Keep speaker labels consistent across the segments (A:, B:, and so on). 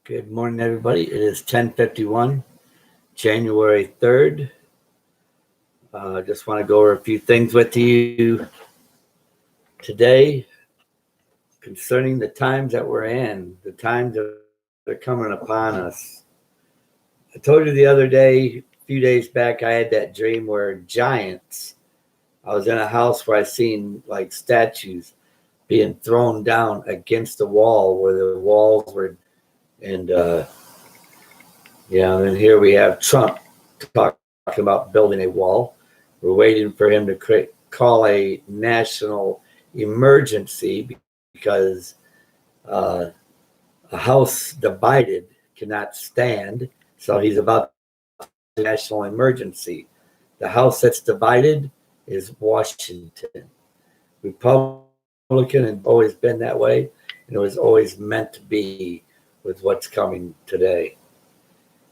A: Good morning, everybody. It is 10:51, January 3rd. Just want to go over a few things with you today concerning the times that we're in, the times that are coming upon us. I told you the other day, a few days back, I had that dream where giants, I was in a house where I seen like statues being thrown down against the wall where the walls were, and and then here we have Trump talking about building a wall. We're waiting for him to call a national emergency because a house divided cannot stand. So he's about a national emergency. The house that's divided is Washington. Republican and always been that way, and it was always meant to be with what's coming today.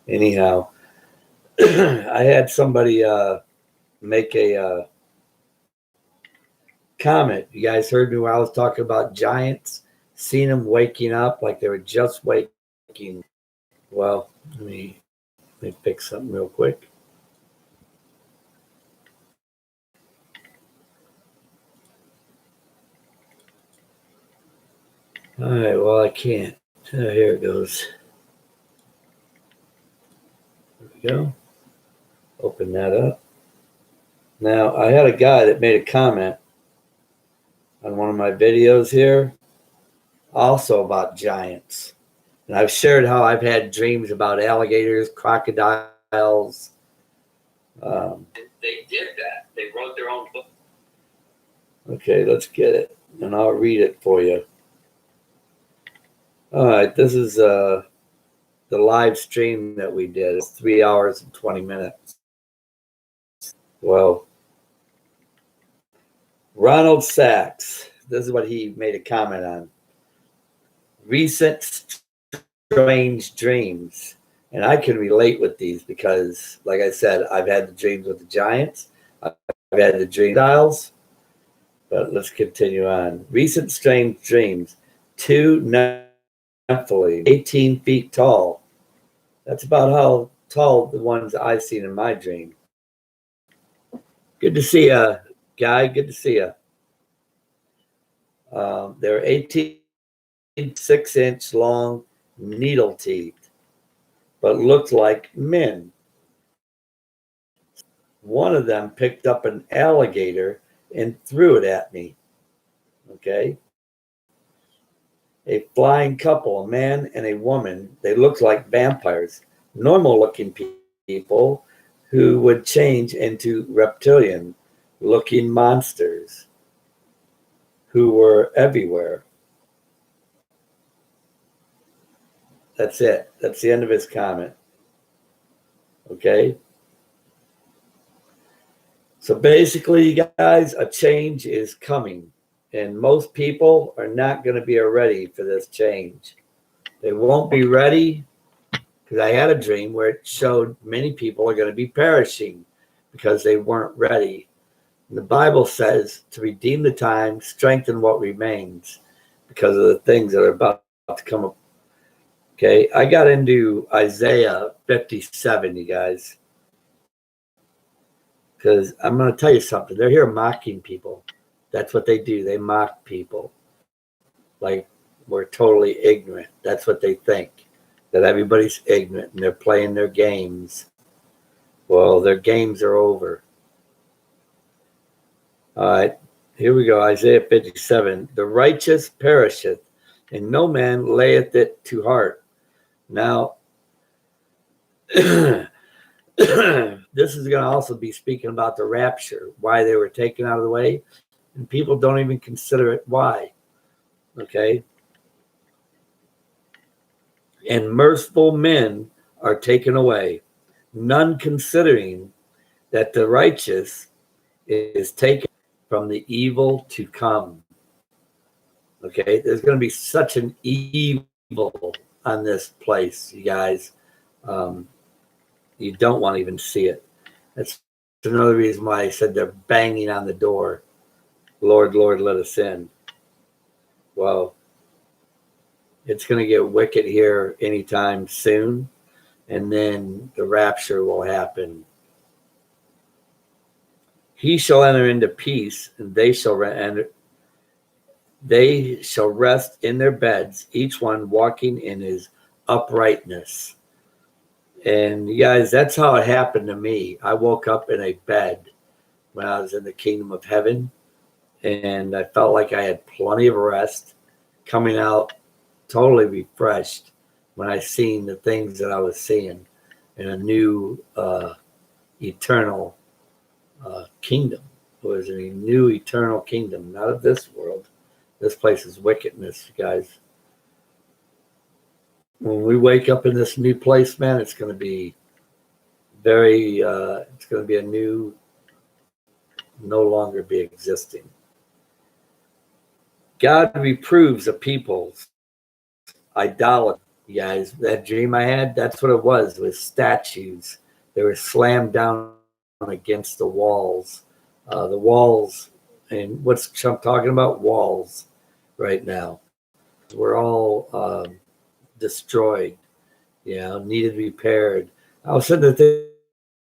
A: Anyhow, I had somebody make a comment. You guys heard me when I was talking about giants, seeing them waking up like they were just waking. Well, let me pick something real quick. All right, well, I can't. Here it goes. There we go. Open that up. Now, I had a guy that made a comment on one of my videos here, also about giants. And I've shared how I've had dreams about alligators, crocodiles. They did that. They wrote their own book. Okay, let's get it, and I'll read it for you. All right, this is the live stream that we did. It's 3 hours and 20 minutes. Well, Ronald Sachs, this is what he made a comment on. Recent strange dreams. And I can relate with these because, like I said, I've had the dreams with the giants. I've had the dream styles. But let's continue on. Recent strange dreams. 2 Nephilim, 18 feet tall. That's about how tall the ones I've seen in my dream. Good to see you, Guy. Good to see you. They're 18, 6-inch long needle teeth, but looked like men. One of them picked up an alligator and threw it at me. Okay. A flying couple, a man and a woman. They looked like vampires, normal looking people who would change into reptilian looking monsters who were everywhere. That's it. That's the end of his comment. Okay. So basically, you guys, a change is coming. And most people are not going to be ready for this change. They won't be ready because I had a dream where it showed many people are going to be perishing because they weren't ready. And the Bible says to redeem the time, strengthen what remains because of the things that are about to come up. Okay, I got into Isaiah 57, you guys, because I'm going to tell you something. They're here mocking people. That's what they do. They mock people like we're totally ignorant. That's what they think, that everybody's ignorant and they're playing their games. Well, their games are over. All right, here we go. Isaiah 57. The righteous perisheth, and no man layeth it to heart. Now, this is going to also be speaking about the rapture, why they were taken out of the way, and people don't even consider it why. Okay? And merciful men are taken away, none considering that the righteous is taken from the evil to come. Okay? There's going to be such an evil on this place, you guys. You don't want to even see it. That's another reason why I said they're banging on the door. Lord, Lord, let us in. Well, It's going to get wicked here anytime soon, and then the rapture will happen. He shall enter into peace, and they shall enter. They shall rest in their beds, each one walking in his uprightness. And you guys, that's how it happened to me. I woke up in a bed when I was in the kingdom of heaven, and I felt like I had plenty of rest, coming out totally refreshed when I seen the things that I was seeing in a new eternal kingdom. It was a new eternal kingdom, not of this world. This place is wickedness, guys. When we wake up in this new place, man, it's going to be it's going to be a new, no longer be existing. God reproves a people's idolatry. You guys, that dream I had, that's what it was with statues. They were slammed down against the walls. And what's I'm talking about? Walls right now. We're all destroyed, needed repaired. I was sitting there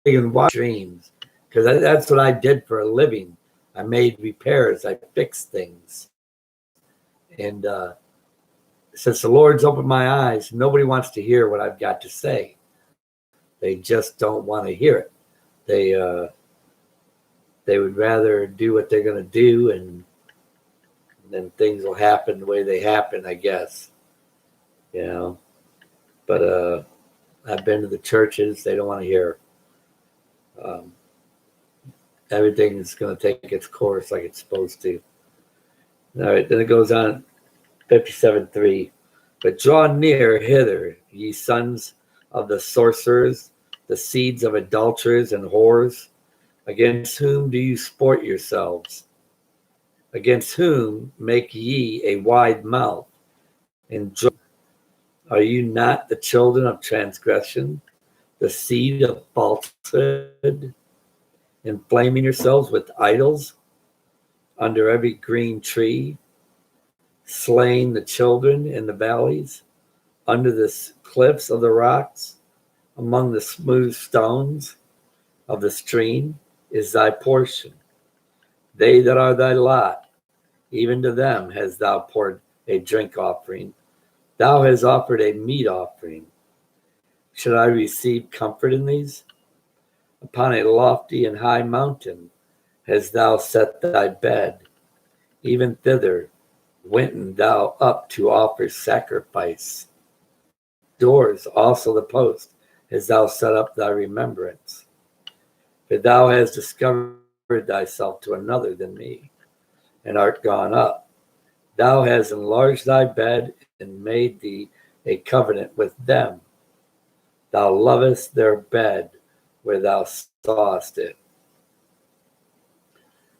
A: thinking, why dreams? Because that's what I did for a living. I made repairs. I fixed things. And since the Lord's opened my eyes, nobody wants to hear what I've got to say. They just don't want to hear it. They would rather do what they're going to do, and then things will happen the way they happen, I guess. But I've been to the churches. They don't want to hear. Everything is going to take its course like it's supposed to. All right, then it goes on, 57:3. But draw near hither, ye sons of the sorcerers, the seeds of adulterers and whores. Against whom do you sport yourselves? Against whom make ye a wide mouth? And are you not the children of transgression, the seed of falsehood, inflaming yourselves with idols under every green tree, slaying the children in the valleys, under the cliffs of the rocks, among the smooth stones of the stream is thy portion. They that are thy lot, even to them hast thou poured a drink offering. Thou hast offered a meat offering. Should I receive comfort in these? Upon a lofty and high mountain hast thou set thy bed. Even thither went thou up to offer sacrifice. Doors also the post hast thou set up thy remembrance. For thou hast discovered thyself to another than me, and art gone up. Thou hast enlarged thy bed and made thee a covenant with them. Thou lovest their bed where thou sawest it.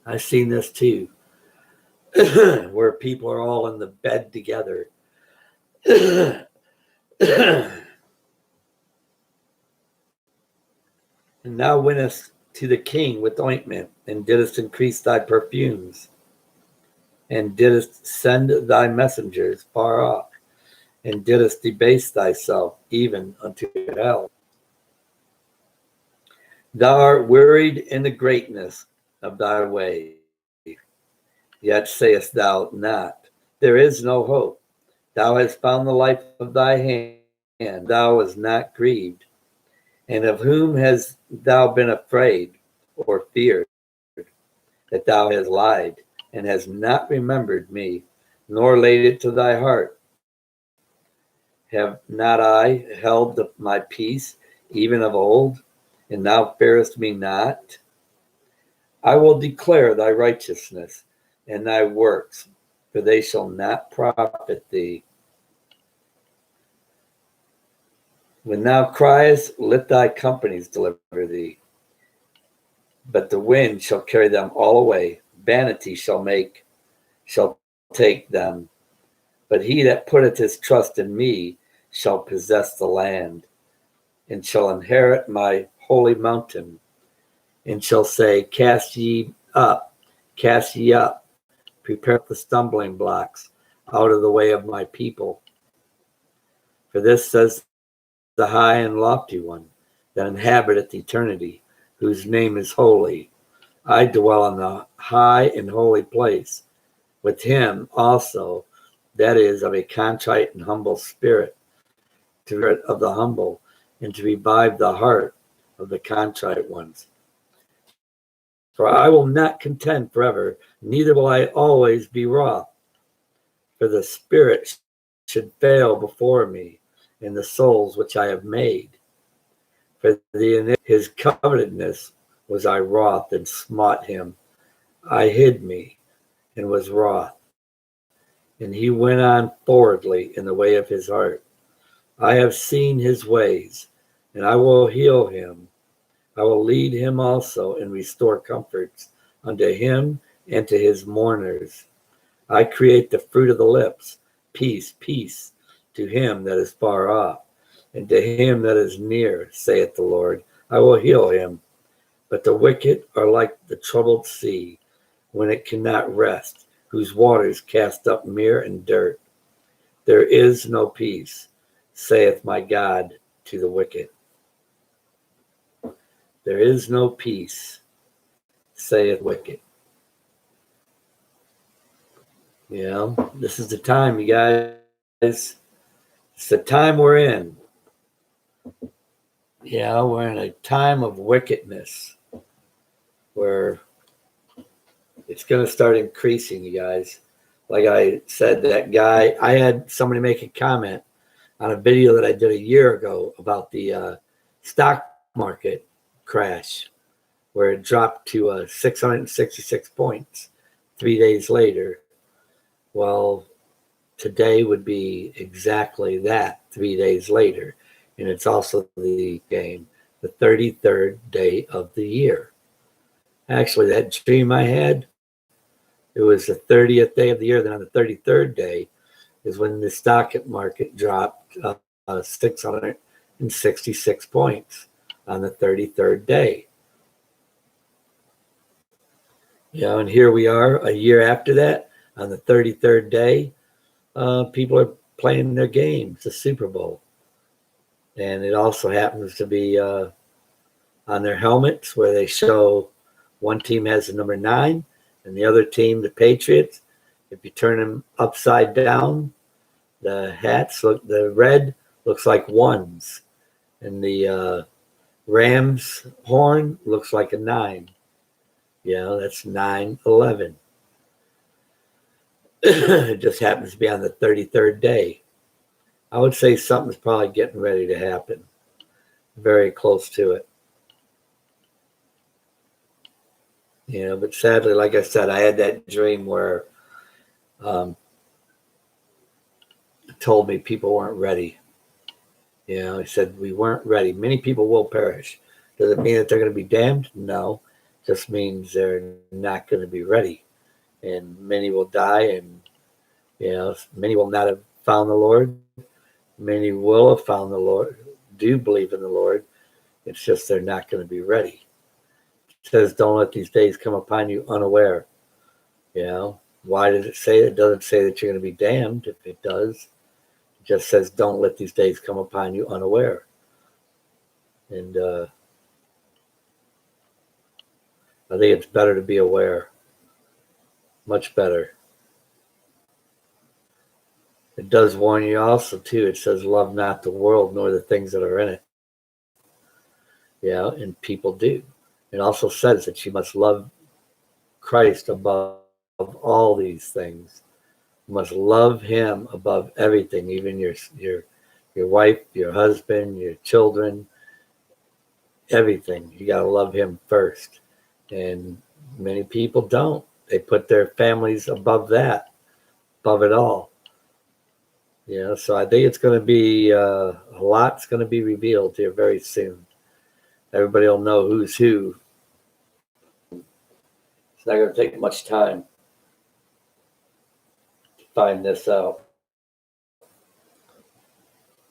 A: I've seen this too, where people are all in the bed together. And thou wentest to the king with ointment, and didst increase thy perfumes, and didst send thy messengers far off, and didst debase thyself even unto hell. Thou art wearied in the greatness of thy way, yet sayest thou not, there is no hope. Thou hast found the life of thy hand, thou wast not grieved. And of whom hast thou been afraid or feared, that thou hast lied, and hast not remembered me, nor laid it to thy heart? Have not I held my peace, even of old, and thou fearest me not? I will declare thy righteousness and thy works, for they shall not profit thee. When thou criest, let thy companies deliver thee. But the wind shall carry them all away. Vanity shall take them. But he that putteth his trust in me shall possess the land, and shall inherit my holy mountain, and shall say, cast ye up, prepare the stumbling blocks out of the way of my people. For this says the high and lofty one that inhabiteth eternity, whose name is holy. I dwell in the high and holy place with him also, that is, of a contrite and humble spirit, to rid of the humble, and to revive the heart of the contrite ones. For I will not contend forever, neither will I always be wroth. For the spirit should fail before me, and the souls which I have made. For his covetousness was I wroth and smote him. I hid me and was wroth. And he went on forwardly in the way of his heart. I have seen his ways, and I will heal him. I will lead him also and restore comforts unto him and to his mourners. I create the fruit of the lips, peace, peace to him that is far off, and to him that is near, saith the Lord. I will heal him. But the wicked are like the troubled sea, when it cannot rest, whose waters cast up mire and dirt. There is no peace, saith my God to the wicked. There is no peace, saith wicked. You know, this is the time, you guys. It's the time we're in. Yeah, we're in a time of wickedness where it's going to start increasing, you guys. Like I said, that guy, I had somebody make a comment on a video that I did a year ago about the stock market crash, where it dropped to 666 points 3 days later. Well, today would be exactly that 3 days later. And it's also the 33rd day of the year. Actually, that dream I had, it was the 30th day of the year. Then on the 33rd day is when the stock market dropped 666 points on the 33rd day. You know, and here we are a year after that, on the 33rd day, people are playing their games, the Super Bowl. And it also happens to be on their helmets where they show one team has the number 9 and the other team, the Patriots, if you turn them upside down, the hats look, the red looks like ones, and the Rams horn looks like a 9. You know, that's 9/11. It just happens to be on the 33rd day. I would say something's probably getting ready to happen. Very close to it. You know, but sadly, like I said, I had that dream where it told me people weren't ready. You know, he said we weren't ready. Many people will perish. Does it mean that they're going to be damned? No. Just means they're not going to be ready. And many will die, and, you know, many will not have found the Lord. Many will have found the Lord, do believe in the Lord. It's just they're not going to be ready. It says, don't let these days come upon you unaware. You know, why does it say it? It doesn't say that you're going to be damned. If it does, it just says, don't let these days come upon you unaware. And I think it's better to be aware. Much better. It does warn you also, too. It says, love not the world nor the things that are in it. Yeah, and people do. It also says that you must love Christ above all these things. You must love him above everything, even your wife, your husband, your children, everything. You got to love him first. And many people don't. They put their families above that, above it all. You know, so I think it's going to be a lot's going to be revealed here very soon. Everybody will know who's who. It's not going to take much time to find this out.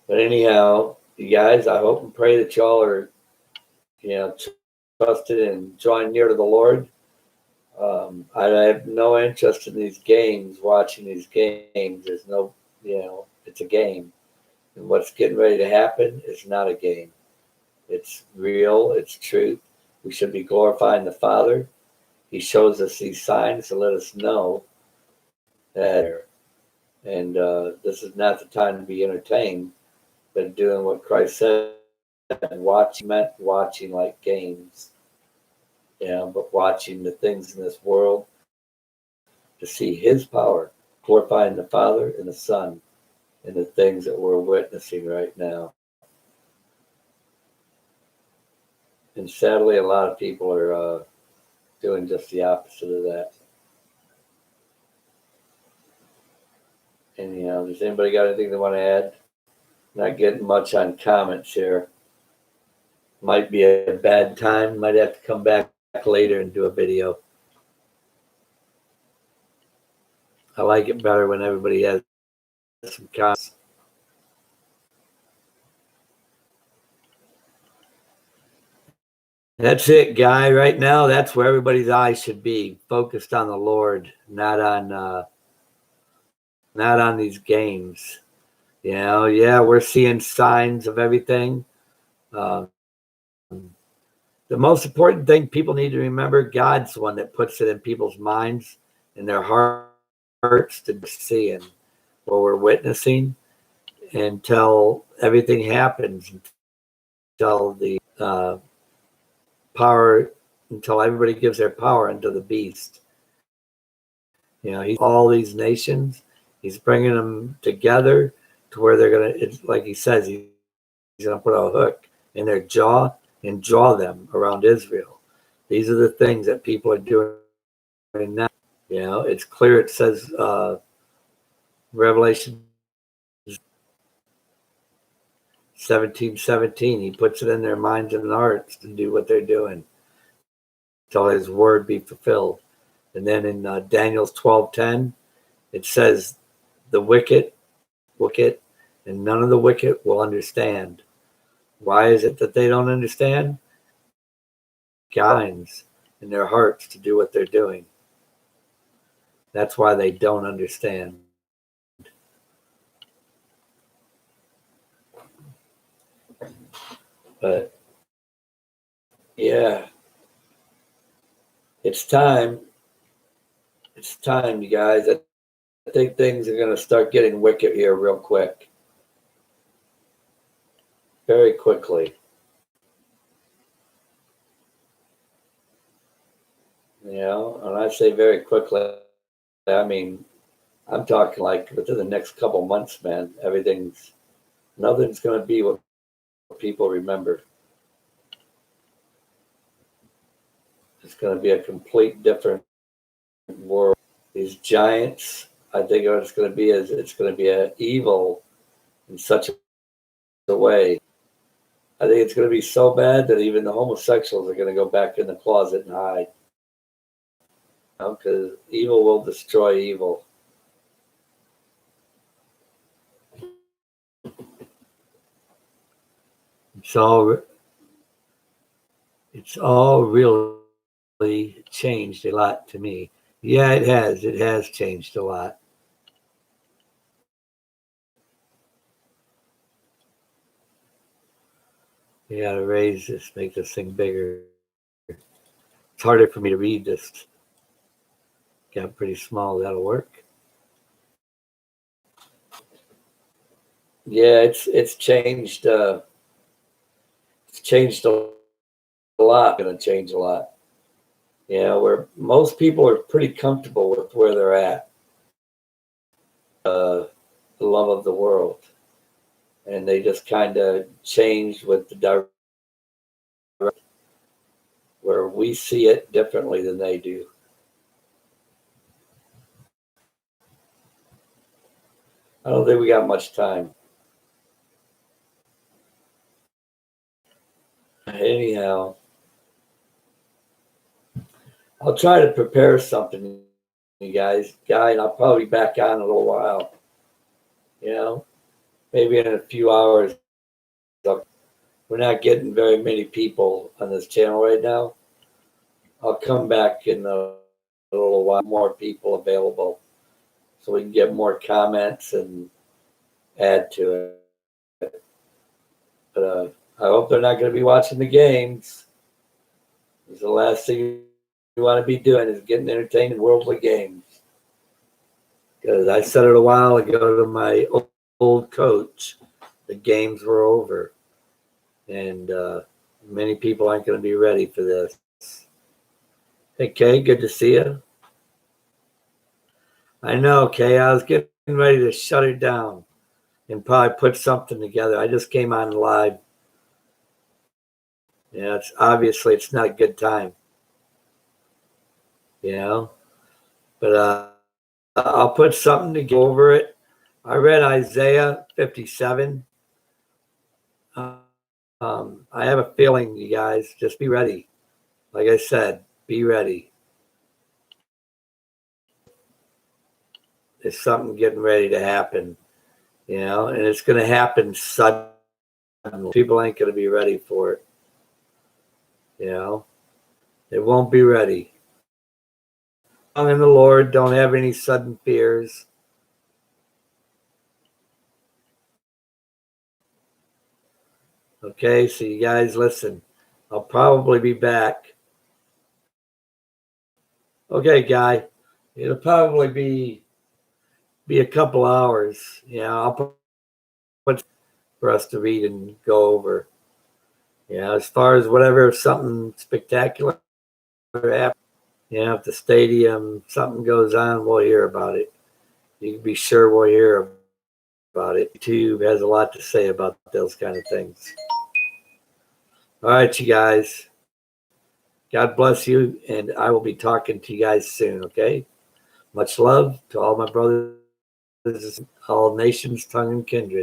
A: But anyhow, you guys, I hope and pray that y'all are, you know, trusted and drawing near to the Lord. I have no interest in these games, watching these games. There's no, you know, it's a game. And what's getting ready to happen is not a game. It's real. It's truth. We should be glorifying the Father. He shows us these signs to let us know that. And this is not the time to be entertained, but doing what Christ said. Watching meant watching like games, but watching the things in this world to see His power, glorifying the Father and the Son in the things that we're witnessing right now. And sadly, a lot of people are doing just the opposite of that. And does anybody got anything they want to add? Not getting much on comments here. Might be a bad time. Might have to come back later and do a video. I like it better when everybody has some comments. That's it, Guy. Right now, that's where everybody's eyes should be, focused on the Lord, not on these games. Yeah, we're seeing signs of everything. The most important thing people need to remember, God's the one that puts it in people's minds and their hearts to see and what we're witnessing until everything happens, until the power, until everybody gives their power unto the beast. He's all these nations. He's bringing them together to where they're going to, it's like he says, he's going to put a hook in their jaw and draw them around Israel. These are the things that people are doing now. It's clear. It says Revelation 17:17. He puts it in their minds and hearts to do what they're doing till His word be fulfilled. And then in Daniel's 12:10, it says the wicked, and none of the wicked will understand. Why is it that they don't understand? Guides in their hearts to do what they're doing. That's why they don't understand. But yeah, it's time. It's time, you guys. I think things are going to start getting wicked here real quick. Very quickly. And I say very quickly, I mean, I'm talking like within the next couple months, man, nothing's going to be what people remember. It's going to be a complete different world. These giants, I think what it's going to be is it's going to be an evil in such a way. I think it's going to be so bad that even the homosexuals are going to go back in the closet and hide. Because evil will destroy evil. It's all really changed a lot to me. Yeah, it has. It has changed a lot. You got to raise this, make this thing bigger. It's harder for me to read this. Got pretty small. That'll work. Yeah, it's changed. It's changed a lot. Going to change a lot. Where most people are pretty comfortable with where they're at. The love of the world, and they just kind of changed with the direction where we see it differently than they do. I don't think we got much time. Anyhow, I'll try to prepare something, you guys. Guy, and I'll probably be back on in a little while. Maybe in a few hours. We're not getting very many people on this channel right now. I'll come back in a little while, more people available, so we can get more comments and add to it. But I hope they're not going to be watching the games. It's the last thing you want to be doing is getting entertained in worldly games. Because I said it a while ago to my old coach, the games were over. And many people aren't going to be ready for this. Hey, Kay, good to see you. I know, Kay, I was getting ready to shut it down and probably put something together. I just came on live. Yeah, it's obviously it's not a good time, you know. But I'll put something to go over it. I read Isaiah 57. I have a feeling, you guys, just be ready. Like I said, be ready. There's something getting ready to happen, you know, and it's going to happen suddenly. People ain't going to be ready for it, you know. They won't be ready. In the Lord, don't have any sudden fears. Okay, so you guys listen. I'll probably be back. Okay, Guy. It'll probably be a couple hours. Yeah, I'll put for us to read and go over. Yeah, as far as whatever, if something spectacular happens, you know, if the stadium something goes on, we'll hear about it. You can be sure we'll hear about it. YouTube has a lot to say about those kind of things. All right, you guys. God bless you, and I will be talking to you guys soon, okay? Much love to all my brothers, all nations, tongue, and kindred.